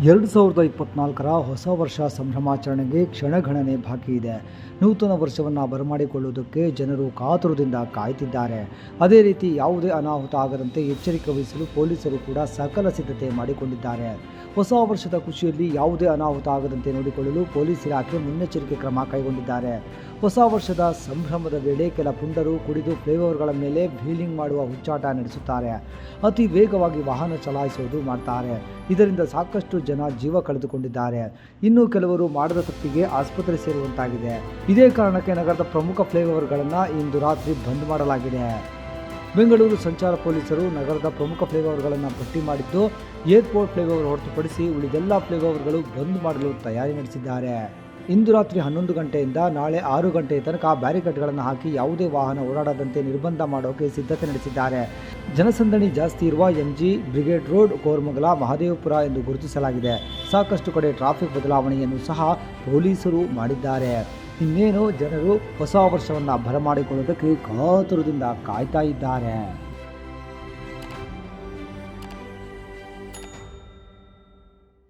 2024ರ ಹೊಸ ವರ್ಷ ಸಂಭ್ರಮಾಚರಣೆಗೆ ಕ್ಷಣಗಣನೆ ಬಾಕಿ ಇದೆ. ನೂತನ ವರ್ಷವನ್ನು ಬರಮಾಡಿಕೊಳ್ಳುವುದಕ್ಕೆ ಜನರು ಕಾತುರದಿಂದ ಕಾಯ್ತಿದ್ದಾರೆ. ಅದೇ ರೀತಿ ಯಾವುದೇ ಅನಾಹುತ ಆಗದಂತೆ ಎಚ್ಚರಿಕೆ ವಹಿಸಲು ಪೊಲೀಸರು ಕೂಡ ಸಕಲ ಸಿದ್ಧತೆ ಮಾಡಿಕೊಂಡಿದ್ದಾರೆ. ಹೊಸ ವರ್ಷದ ಖುಷಿಯಲ್ಲಿ ಯಾವುದೇ ಅನಾಹುತ ಆಗದಂತೆ ನೋಡಿಕೊಳ್ಳಲು ಪೊಲೀಸ್ ಇಲಾಖೆ ಮುನ್ನೆಚ್ಚರಿಕೆ ಕ್ರಮ ಕೈಗೊಂಡಿದ್ದಾರೆ. ಹೊಸ ವರ್ಷದ ಸಂಭ್ರಮದ ವೇಳೆ ಕೆಲ ಪುಂಡರು ಕುಡಿದು ಫ್ಲೈಓವರ್ಗಳ ಮೇಲೆ ವೀಲಿಂಗ್ ಮಾಡುವ ಹುಚ್ಚಾಟ ನಡೆಸುತ್ತಾರೆ. ಅತಿ ವೇಗವಾಗಿ ವಾಹನ ಚಲಾಯಿಸುವುದು ಮಾಡ್ತಾರೆ. ಇದರಿಂದ ಸಾಕಷ್ಟು ಜನ ಜೀವ ಕಳೆದುಕೊಂಡಿದ್ದಾರೆ. ಇನ್ನು ಕೆಲವರು ಮಾಡದ ತಪ್ಪಿಗೆ ಆಸ್ಪತ್ರೆ ಸೇರುವಂತಾಗಿದೆ. ಇದೇ ಕಾರಣಕ್ಕೆ ನಗರದ ಪ್ರಮುಖ ಫ್ಲೈಓವರ್ಗಳನ್ನು ಇಂದು ರಾತ್ರಿ ಬಂದ್ ಮಾಡಲಾಗಿದೆ. ಬೆಂಗಳೂರು ಸಂಚಾರ ಪೊಲೀಸರು ನಗರದ ಪ್ರಮುಖ ಫ್ಲೈಓವರ್ಗಳನ್ನು ಪಟ್ಟಿ ಮಾಡಿದ್ದು, ಏರ್ಪೋರ್ಟ್ ಫ್ಲೈಓವರ್ ಹೊರತುಪಡಿಸಿ ಉಳಿದೆಲ್ಲ ಫ್ಲೈಓವರ್ಗಳು ಬಂದ್ ಮಾಡಲು ತಯಾರಿ ನಡೆಸಿದ್ದಾರೆ. ಇಂದು ರಾತ್ರಿ 11 ಗಂಟೆಯಿಂದ ನಾಳೆ 6 ಗಂಟೆಯ ತನಕ ಬ್ಯಾರಿಕೇಡ್ಗಳನ್ನು ಹಾಕಿ ಯಾವುದೇ ವಾಹನ ಓಡಾಡದಂತೆ ನಿರ್ಬಂಧ ಮಾಡೋಕೆ ಸಿದ್ಧತೆ ನಡೆಸಿದ್ದಾರೆ. ಜನಸಂದಣಿ ಜಾಸ್ತಿ ಇರುವ MG brigade road, Koramangala, Mahadevapura ಎಂದು ಗುರುತಿಸಲಾಗಿದೆ. ಸಾಕಷ್ಟು ಕಡೆ ಟ್ರಾಫಿಕ್ ಬದಲಾವಣೆಯನ್ನು ಸಹ ಪೊಲೀಸರು ಮಾಡಿದ್ದಾರೆ. ಇನ್ನೇನು ಜನರು ಹೊಸ ವರ್ಷವನ್ನು ಬರಮಾಡಿಕೊಳ್ಳುವುದಕ್ಕೆ ಕಾತುರದಿಂದ ಕಾಯ್ತಾ ಇದ್ದಾರೆ.